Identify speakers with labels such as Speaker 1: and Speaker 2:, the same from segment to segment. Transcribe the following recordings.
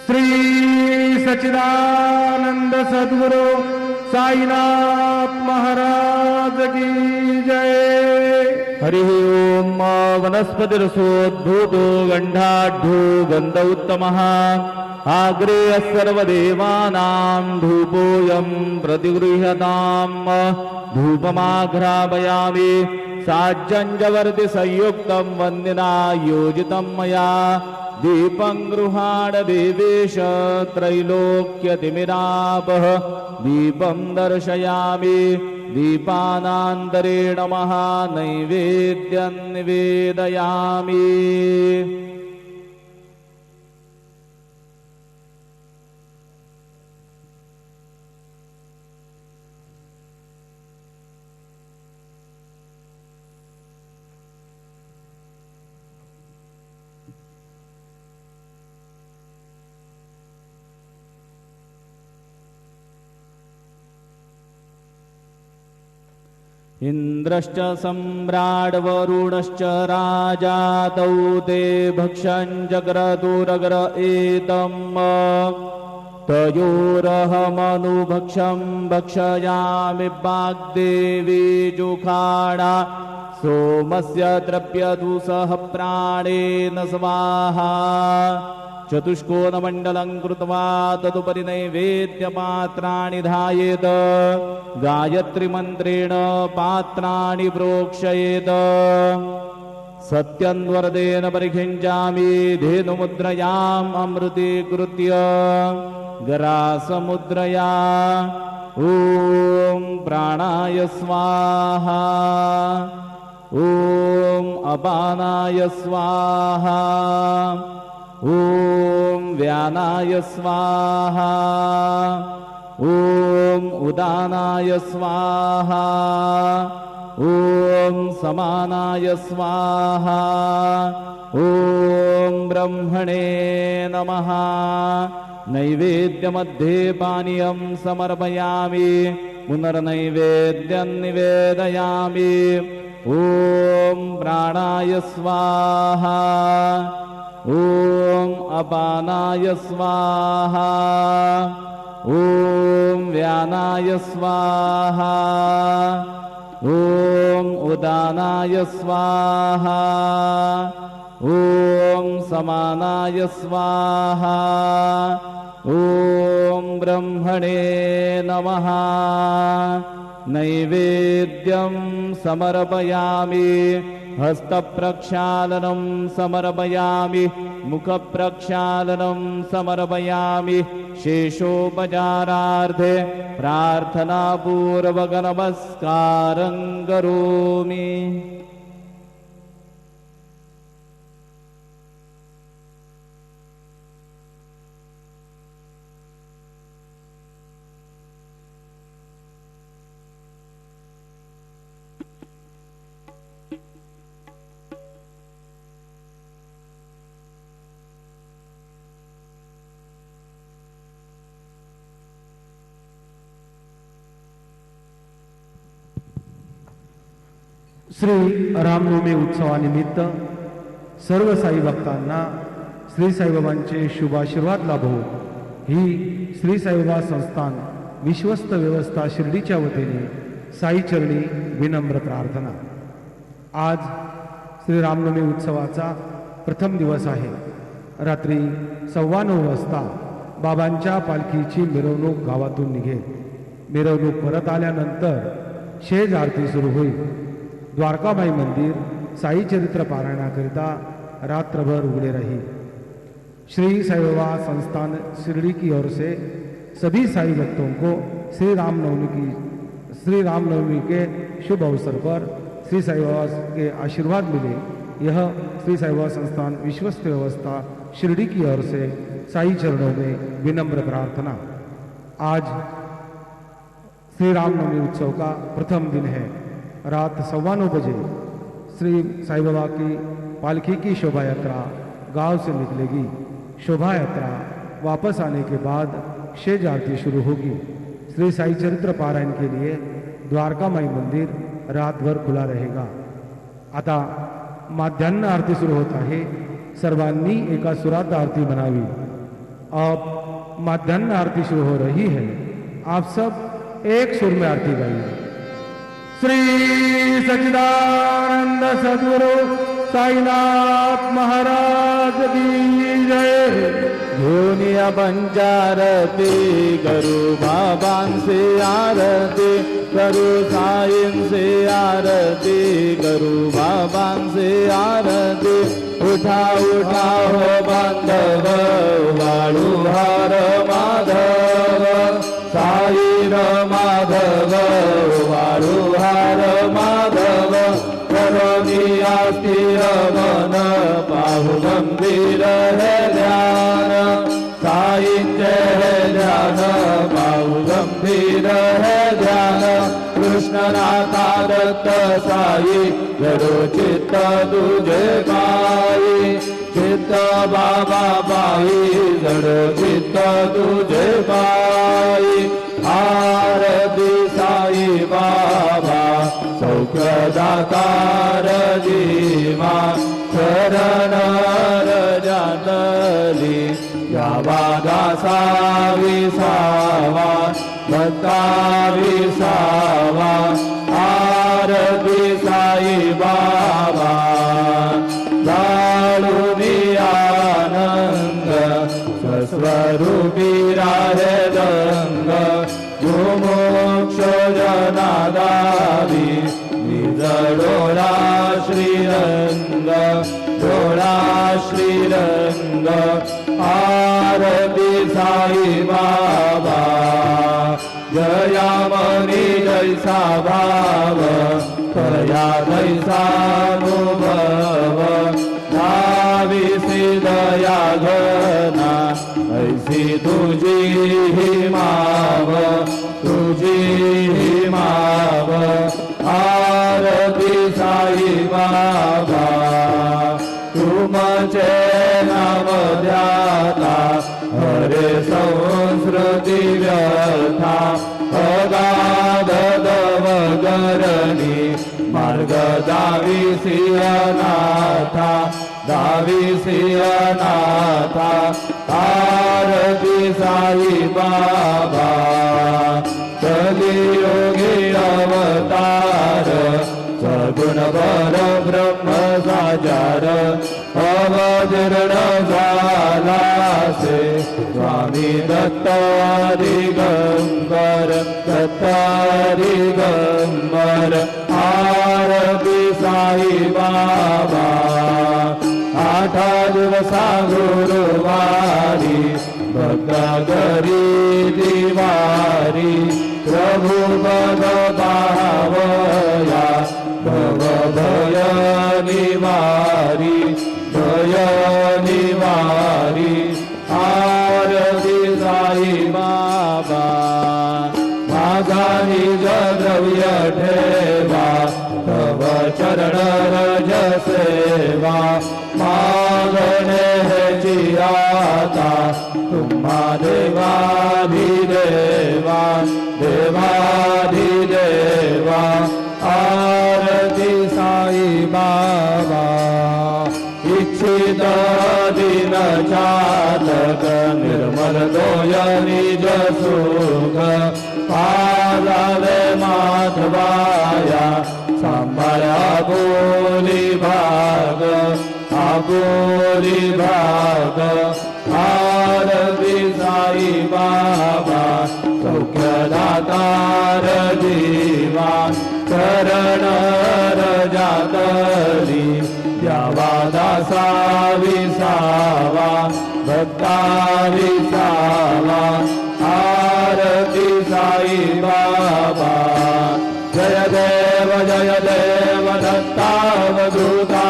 Speaker 1: श्री सच्चिदानंद सद्गुरु साईनाथ महाराज की जय।
Speaker 2: हरि ओम। वनस्पतिरसोद्भूतो गंधाढ्यो गंध उत्तमः आग्रे सर्वदेवानां धूपोऽयं प्रतिगृह्यताम् धूपमाघ्रापयामि साज्जंजवर्ति संयुक्तं वन्दिना योजितं मया दीपं गृहाण देवेश त्रैलोक्यतिमिरापः दीपं दर्शयामि दीपानान्तरेण महानैवेद्यं निवेदयामि। इंद्रश्च सम्राड् वरुणश्च राजा तौ ते भक्षं जग्रतुरग्र एतम् तयोरहमनुभक्षं भक्षयामि वाग्देवी जुखाणा सोमस्य तृप्यतु सह प्राणेन स्वाहा। चतुष्कोणमण्डलं कृत्वा तदुपरि नैवेद्यपात्राणि धायेत गायत्रीमन्त्रेण पात्राणि प्रोक्षयेत। सत्यन्वरदेन परिखिञ्चामि धेनुमुद्रयाम् अमृतीकृत्य गरासमुद्रया ॐ प्राणाय स्वाहा ॐ अपानाय स्वाहा ॐ व्यानाय स्वाहा ॐ उदानाय स्वाहा ॐ समानाय स्वाहा ॐ ब्रह्मणे नमः। नैवेद्यमध्ये पानीयं समर्पयामि पुनर्नैवेद्यं निवेदयामि ॐ प्राणाय स्वाहा ॐ अपानाय स्वाहा ॐ व्यानाय स्वाहा ॐ उदानाय स्वाहा ॐ समानाय स्वाहा ॐ ब्रह्मणे नमः। नैवेद्यं समर्पयामि हस्तप्रक्षालनं समर्पयामि मुखप्रक्षालनं समर्पयामि शेषोपचारार्थे प्रार्थनापूर्वक नमस्कारं करोमि।
Speaker 1: श्री रामनवमी उत्सवानिमित्त सर्व साई भक्तांना श्री साईबाबांचे शुभ आशीर्वाद लाभो ही श्री साईबाबा संस्थान विश्वस्त व्यवस्था शिर्डीच्या वतीने साई चरणी विनम्र प्रार्थना। आज श्री रामनवमी उत्सवाचा प्रथम दिवस आहे। रात्री 9:15 वाजता बाबांच्या पालखीची मिरवणूक गावातून निघेल। मिरवणूक परत आल्यानंतर शेज आरती सुरू होईल। द्वारकामाई मंदिर साई चरित्र पारायणाकरिता रात्रभर उगले रही। श्री साईबाबा संस्थान शिरडी की ओर से सभी साई भक्तों को श्री रामनवमी के शुभ अवसर पर श्री साईबाबा के आशीर्वाद मिले, यह श्री साईबाबा संस्थान विश्वस्त व्यवस्था शिरडी की ओर से साई चरणों में विनम्र प्रार्थना। आज श्री रामनवमी उत्सव का प्रथम दिन है। रात 9:15 बजे श्री साई बाबा की पालकी की शोभा यात्रा गांव से निकलेगी। शोभा यात्रा वापस आने के बाद शेज आरती शुरू होगी। श्री साई चरित्र पारायण के लिए द्वारकामाई मंदिर रातभर खुला रहेगा। आता माध्यान्ह आरती सुरू होत आहे। सर्वांनी एका सुरात आरती म्हणावी। अब मध्याह्न आरती शुरू हो रही है। आप सब एक सुर में आरती गाइए। श्री सच्चिदानंद सद्गुरु साईनाथ महाराज की जय।
Speaker 2: दुनिया पंचारती करू बाबांसे आरती करू साईंसे आरती करू बाबांसे आरती। उठा उठा हो बांधव वाळू हार माधव साई र माधव वाळू हार माधव। करोनी आस्थिर मन पाहु गंभीर है ध्यान साईंचे है ध्यान पाहु गंभीर है ध्यान। कृष्णनाथा दत्त साई जडो चित्त तुझे पाई चित्त बाबा पाई जडो चित्त तुझे पाई। आरती साई बाबा सौख्य दातार जीवा शरण रजातली यावा दासा विसावा भक्ता विसावा। आरती साई बाबा लाडूनी आनंद स्वस्वरूपी राहे रंग मोक्ष जनादारी निज डोळा श्रीरंग डोळा श्रीरंग। आरती साई बाबा जयामणी जैसा भाव कया दैसानुभव। नाविसी दया घना ऐसी तुझी ही माव तुझी ही माव। आरती साई बाबा तुमचे नाम ध्याता हरे संस्कृती व्यथा अगाध दवगरणी मार्ग दाविसी अनाथा दाविसी अनाथा। आरती साई बाबा कलियुगी अवतार सगुण बर ब्रह्म साजार अवतीर्ण झाला से स्वामी दत्त दिगंबर दत्त दिगंबर। आरती साई बाबा आठा दिवसा गुरुवारी भक्त घरी दिवारी प्रभु पद पावया भव भय निवारी भय निवारी। आरती साई बाबा माझा निज द्रव्य ठेवा तव चरण रज सेवा मागणे ह्याची आता तुम्हा देवाधिदेवा देवाधिदेवा। आरती साई बाबा इच्छित दिन चातक निर्मल दोय निज सुख पाजावे माधवाया सांभाळा बोली भाग आबोली भाग। आरती साई बाबा सौख्य दातार जीवा शरण रजातली यावा दासा विसावा भक्ता विसावा। आरती साई बाबा जय देव दत्तावधूता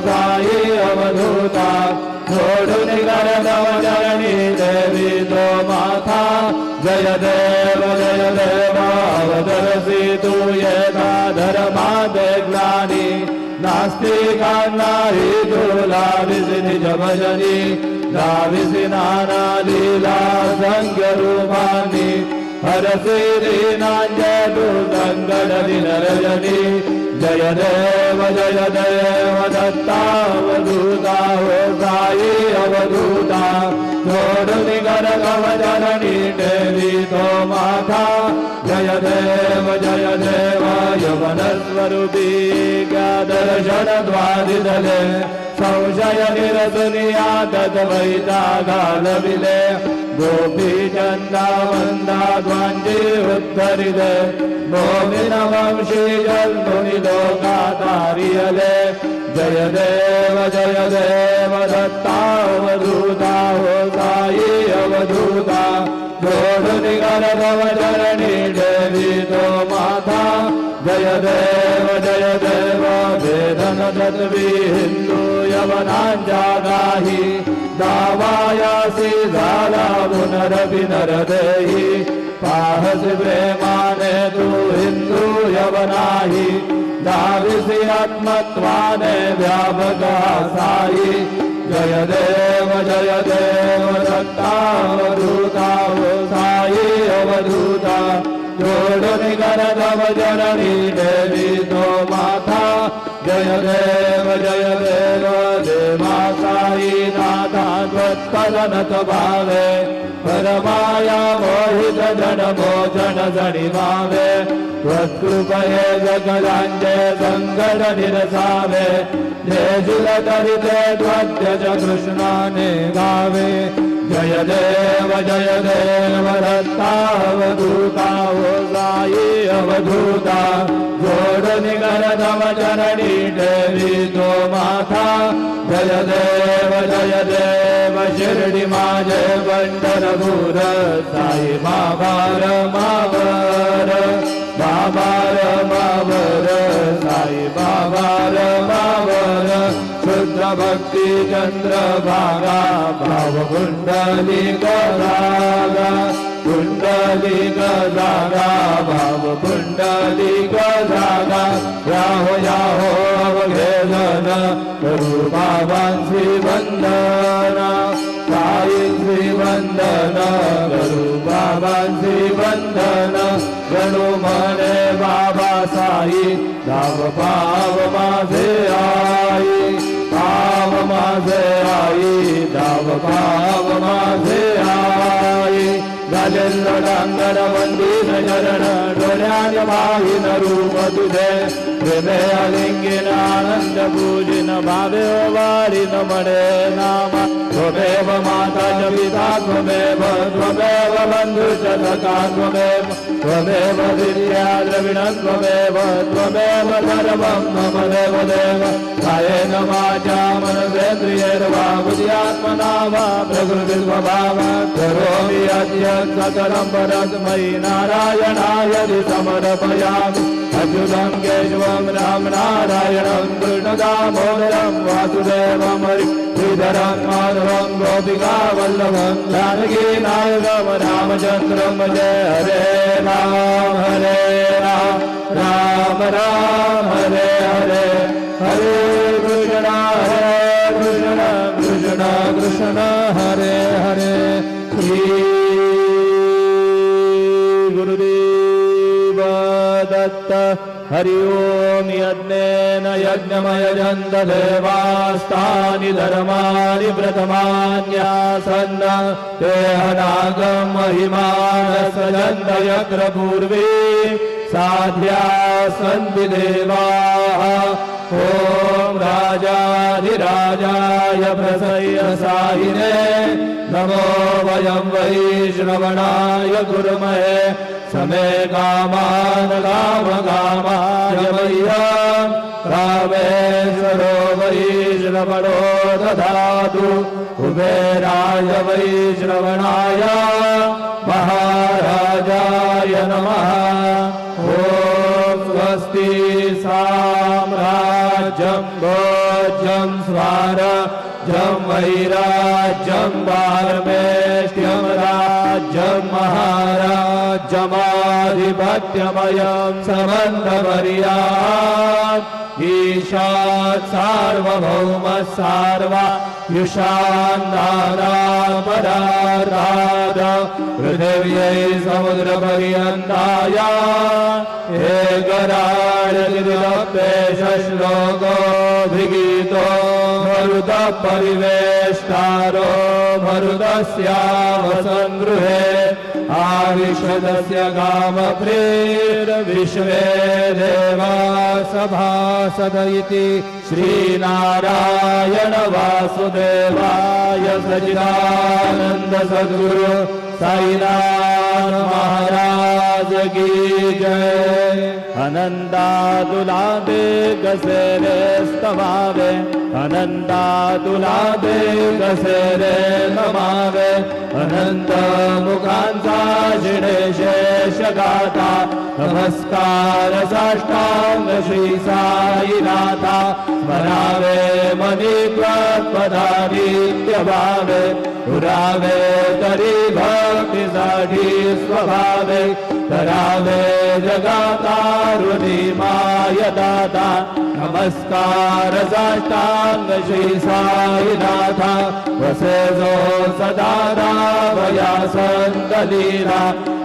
Speaker 2: साई अवधूता सोडून करदव जननी देवी तो माथा। जय देव अवतरसी तू येता धर्मादे ग्लानी नास्तिकांना हि तुला विसी निज भजनी लाविसी नाना लीला संख्य रूपानी। हरसि दीनाञ्जय दुर्गङ्गडदिनरजनी जय देव दत्तावधूता हो साई अवधूता जोडुनि गरगवजननी देवी तो माता जय देव यवनस्वरूपी दर्शन द्वारिदले संशय निरसुनिया तद्वैतागालविले गोपी चंदा वंदा ध्वांजी उद्धरिले गोविन वंशी जन्मुनि लोकातारियले जय देव दत्तावधूता हो साई अवधूता जोडुनि गरगवजननी देवी तो माता जय देव वेदन दत्वी हिंदू यवनांजागाही दावायासी झाला पुनरभिनरदेही पाहसि प्रेमाने तू हिंदू यवनाही दाविसी आत्मत्वाने व्यापका साई जय देव दत्तावधूता हो साई अवधूता जोडुनि गरगवजननी देवी तो माता जय देव देवा साई नाथा त्वत्पदनत भावे परमाया मोहित जन मोचन जनिमावे त्वत्कृपये जगदाञ्जे सङ्कट निरसावे देशिल तरिते त्वद्यज कृष्णाने गावे जय देव दत्तावधूता हो साई अवधूता जोडुनि गरगवजननी देवी तो माता जय देव शिर्डी माझे पंढरपूर साई मावर साई मावर शुद्ध भक्ति चंद्र भागा भाव कुंडलिक जागा भाव कुंडलिक जागा याहो अवघेदन करू बाबांची वंदना साई श्री वंदन करू बाबांची वंदन गणू म्हणे बाबा साई धाव पाव माझे आई पाव माझे आई धाव पाव माझे आई गजेंद्र डांगर वंदीन चरण डोळ्याने वाहिन रूप तुझे प्रेमे अलिंगीन आनंद पूजिन भावे वारिन म्हणे नामा त्वमेव माता च पिता त्वमेव बंधु च सखा त्वमेव विद्या द्रविणं त्वमेव सर्वं मम देव कायेन वाचा मनसेन्द्रियैर्वा बुद्ध्यात्मना वा प्रकृतिस्वभावात् करोमि अद्य सकलं परस्मै नारायणाय समर्पयामि अच्युतं केशवं राम नारायणं कृष्णदामोदरं वासुदेवं श्रीधरं माधवं गोपिका वल्लभं जानकी नायकं रामचन्द्रं जय हरे राम राम हरे हरे हरे कृष्ण कृष्ण कृष्ण हरे हरे श्री गुरुदेव दत्त हरि ओम यज्ञेन यज्ञमयजन्त देवास्तानि धर्माणि प्रथमान्यासन्न ते अनागं महिमानसजन्त यत्र पूर्वे साध्या सन्ति देवाः ॐ राजाधिराजाय प्रसय्य साहिने नमो वयं वैश्रवणाय कुर्महे समे कामान कामकामाय मह्यं रामेश्वरो वैश्रवणो ददातु कुबेराय वैश्रवणाय महाराजाय नमः ॐ स्वस्ति साम्राज्यं भोज्यं स्वाराज्यं वैराज्यं पारमेष्ट्यं राज्यं महाराज साम्राज्यमाधिपत्यमयं समन्तपर्यात् ईशात् सार्वभौम सार्वा युषान्दानापराधाद पृथिव्यै समुद्रपर्यन्ताया एकराजतिलप्तेश श्लोकोऽभिगीतो मरुतः परिवेष्टारो मरुतस्यावसङ्गृहे आविशदस्य कामप्रेर्विश्वे देवा सभासद इति श्रीनारायण वासुदेवाय सच्चिदानन्द सद्गुरु साईनाथ महाराज की जय। अनंतातुलादे कसेरे स्तवावे अनंतातुलादे कसेरे नमावे अनंत मुखांचा शिणेशेष गाथा नमस्कार साष्टांग श्री साईनाथा स्मरावे मनी प्रपदादित्य भावे पुरावे तरी भक्तीसाठी स्वभावे करावे जगातारुणी माय दाता नमस्कार साष्टांग श्री साईनाथा वसे जो सदा रावया संतलीला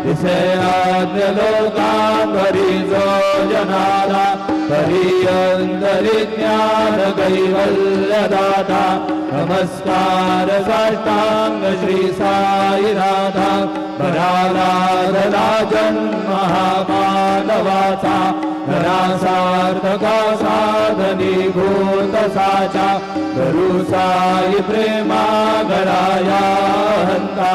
Speaker 2: दिसे आज्ञ लोकांवरी जो जनाला परियंतरी ज्ञान कैवल्य दाता नमस्कार साष्टांग श्री साईनाथा पराराधना जन्म महामानवाचा घरासार्थका साधनी भूत साचा गुरु साई प्रेमा घराया हंता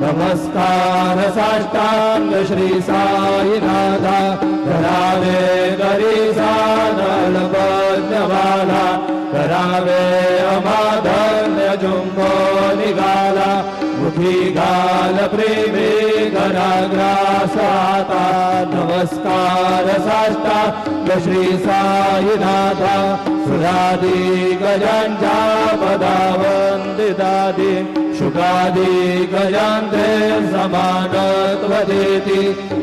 Speaker 2: नमस्कार साष्टांग श्री साईनाथा करावे गरीसा नलपज्ञवाला करावे अमाधन्य जुंबो निघाला मुखी गाल प्रेमी घराग्रासाता नमस्कार साष्टांग श्री साईनाथा सुरादी गजांच्या पदावंदितादी शुकादी गजांते समानत्व देती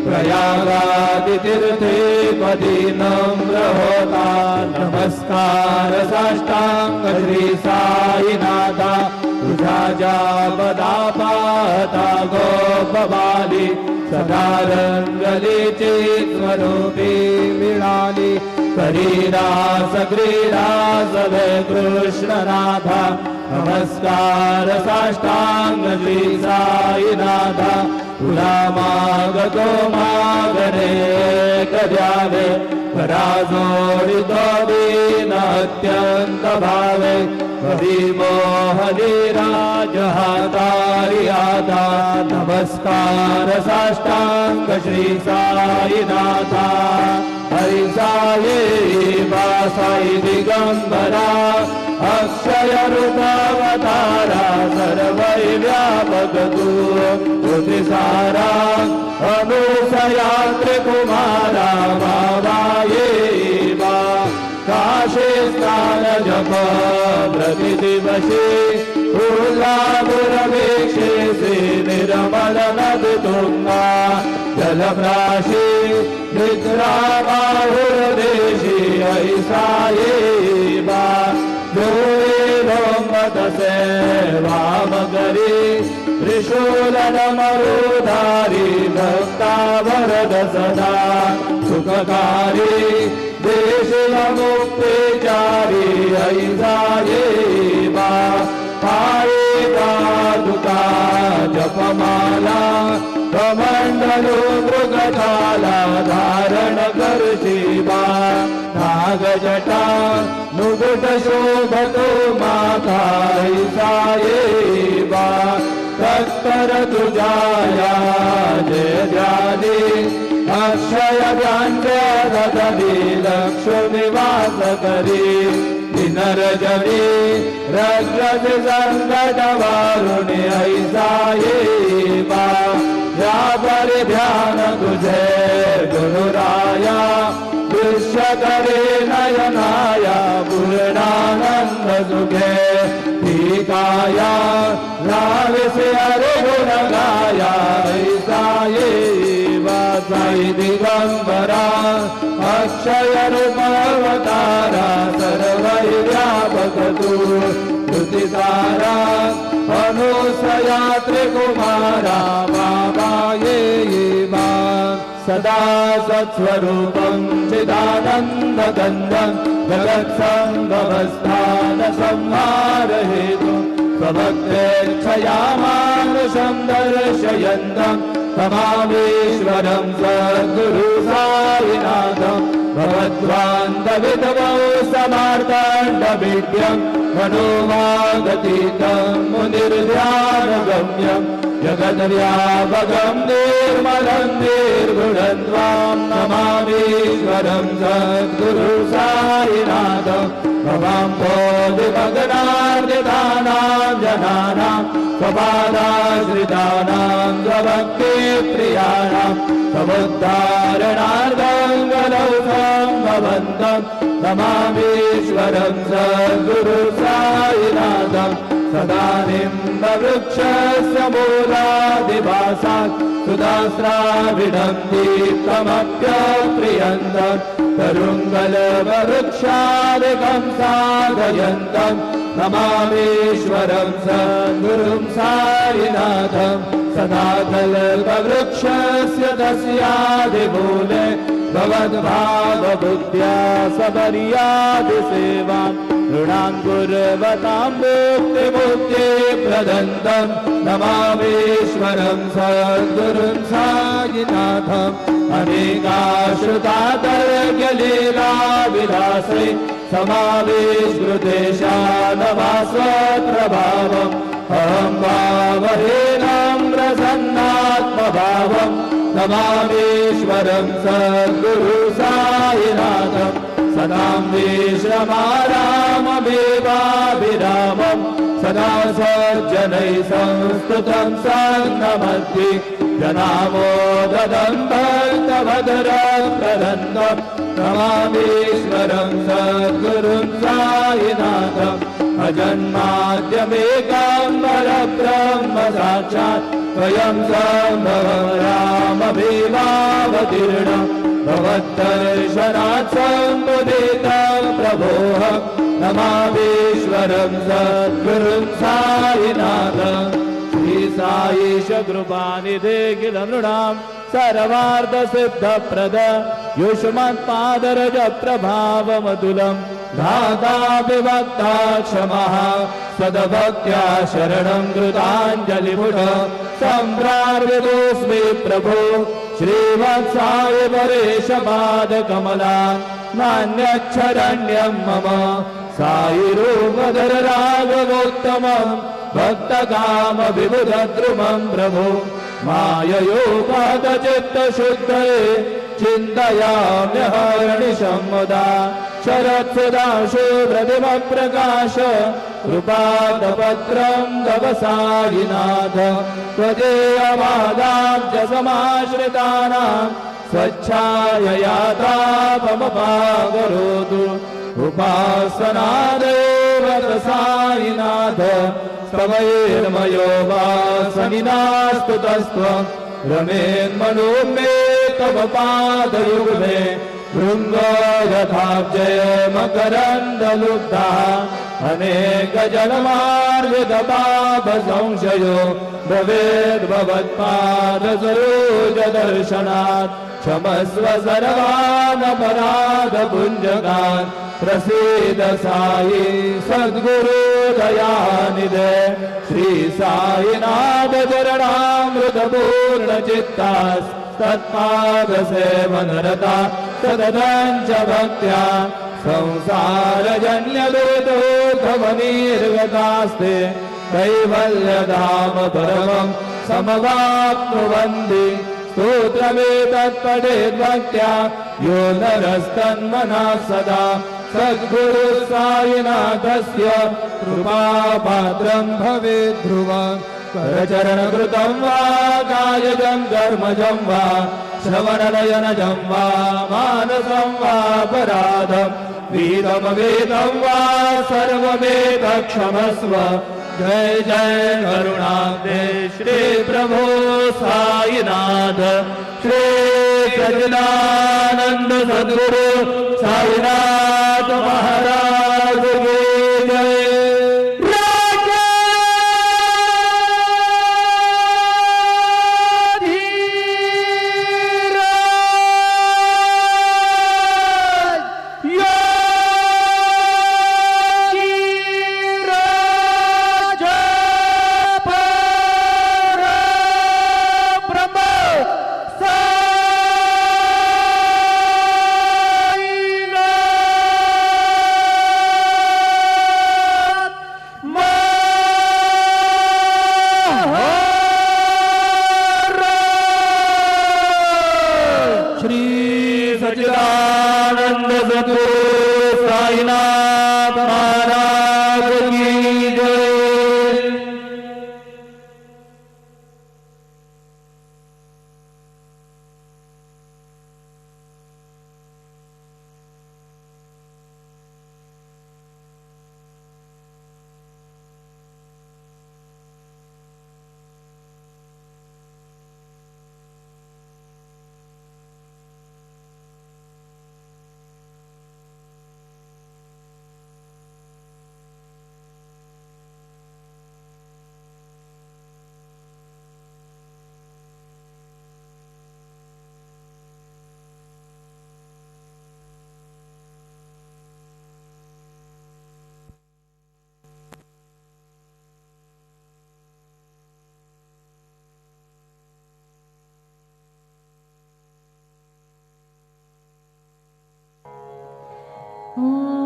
Speaker 2: प्रयागादि तीर्थे पदी नम्र होता नमस्कार साष्टांग श्री साईनाथा तुझा ज्या पदा पाहता गोपबाली सदा रंगलीची स्वरूपी मिळाली करीरास क्रीडास वे कृष्णनाथा नमस्कार साष्टांग श्री साईनाथा तुला मागतो मागणे कद्यावे कराजोडितो दीन अत्यंत भावे कधी मोहनी राज हातारी आता नमस्कार साष्टांग श्री साईनाथा हरि साई बासाई दिगंबरा अक्षय रूपावतारा सर्वै व्यापक तू तुझी सारा अनुसया त्रिकुमारा बाबा ये बा काशी स्नान जप प्रतिदिवशी उल्लापुरवीक्षेसी निर्मल नदी तुंगा जलप्राशी निद्राबाहुर्देशी ऐसा ये बा तसे वामकरी त्रिशूलन मरुधारी भक्ता वरद सदा सुखकारी देश मुक्तिचारी ऐसा ये बा पाये पादुका जपमाला कमंडलो मृगशाला धारण करची बा नागजटा मुकुट शोभतो माता ऐसा ये बा तत्पर तुझाया जय ध्यानी अक्षय व्यांजनी लक्ष्मी निवास करी दिनरजनी रजत संकट वारुणी ऐसा ये बा या पर ध्यान तुझे गुरुराया दृश्य करे नयनाया पूर्णानंद सुखे ठीकाया लाल से अरे गुण गाया ऐसा ये साई दिगंबरा अक्षय रूपावतारा सर्वव्यापक तू स्तुतिसारा अनुसया त्रिकुमारा बाबा ये मा सदा सत्स्वरूपं चिदानन्दगन्धं जगत्सङ्गमस्थान संहारहेतु स्वभक्तेच्छयामानुषं दर्शयन्तं तमामीश्वरं सद्गुरु साईनाथं भगवद्वान्दविधवौ समार्ताण्डविद्यं मनोवागतीतं मुनिर्ध्यानगम्यं जगद्व्यापकं निर्मलं निर्गुणं त्वां नमामीश्वरं सद्गुरु साईनाथं भवां बोधिमग्नार्दितानां जनानां स्वपादाश्रितानां स्वभक्तिप्रियाणां समुद्धारणार्थं गलौ सम्भवन्तं नमामीश्वरं सद्गुरु साईनाथं सदा निम्बवृक्षस्य मूलादिवासात् सुधास्राविणं दीप्तमप्यप्रियन्तं तरुङ्गलवृक्षादिकं साधयन्तं नमामीश्वरं सद्गुरुं साईनाथं सदा कल्पवृक्षस्य तस्यादिमूले भगवद्भावबुद्ध्या सबर्यादिसेवां नृणां कुर्वतां मुक्तिप्रदन्तं नमामीश्वरं सद्गुरुं साईनाथम् अनेकाश्रुतातर्क्यलीलाविलासै समाविष्कृतेशानवास्वप्रभावम् अहं भावहीनं प्रसन्नात्मभावं नमामीश्वरं सद्गुरु साईनाथं सदां विश्रमाराममेवाभिरामं सदा सज्जनैः संस्तुतं सन्नमति जनामोदं भक्तभद्रप्रदन्तं नमामीश्वरं सद्गुरुं साईनाथम् अजन्माद्यमेकं परब्रह्म साक्षात् स्वयं सम्भवं राममेवावतीर्णं भवद्दर्शनात् सम्मुदितं प्रभोः नमामीश्वरं सद्गुरुं साईनाथम् श्री साईश कृपानिधे किल नृणां सर्वार्थसिद्धप्रद युष्मत्पादरज प्रभावमतुलं धाता विभक्ता क्षमः सद्भक्त्या शरणं कृताञ्जलिमुठ सम्प्रार्थितोऽस्मि प्रभो श्रीवत्साय परेश पादकमला नान्यच्छरण्यं मम साई रूपधर राघवोत्तमं भक्तकामविबुधद्रुमं प्रभो माययोपातचित्तशुद्धये चिन्तयाम्यहर्निशं मुदा शरत्सदाशुभ्रतिमप्रकाश कृपादपत्रं तव साईनाथ त्वदेयमादाब्ज समाश्रितानां स्वच्छायया तापमपाकरोतु उपासनादेव साईनाथ स्तवैर्मयो वासनिनास्तुतस्त्वं रमेन्मनो मे तव पादयुग्मे भृङ्गो यथाब्जय मकरन्दलुब्धा अनेकजन्मार्जितपापसंशयो भवेद्भवत्पादसरोजदर्शनात् क्षमस्व सर्वानपराधपुञ्जकान् प्रसीद साई सद्गुरु दयानिधे श्री साईनाथ चरणामृतपूर्णचित्तास् तत्पादसेवनरता सददञ्च भक्त्या संसारजन्यदुरितोऽधमनिर्गतास्ते कैवल्यधाम परमं समवाप्नुवन्ति स्तोत्रमेतत्पठेद्भक्त्या यो नरस्तन्मनः सदा सद्गुरु साईनाथस्य कृपापात्रं भवेत् ध्रुवम् करचरणकृतं वा कायजं कर्मजं वा श्रवणनयनजं वा मानसं वापराधं वीतमवेदं वा सर्वमेतत्क्षमस्व जय जय करुणाब्धे श्री प्रभो साईनाथ श्री सच्चिदानंद सद्गुरु साईनाथ महाराज की जय। सच्चिदानंद सद्गुरु साईनाथ महाराज की जय।
Speaker 3: Oh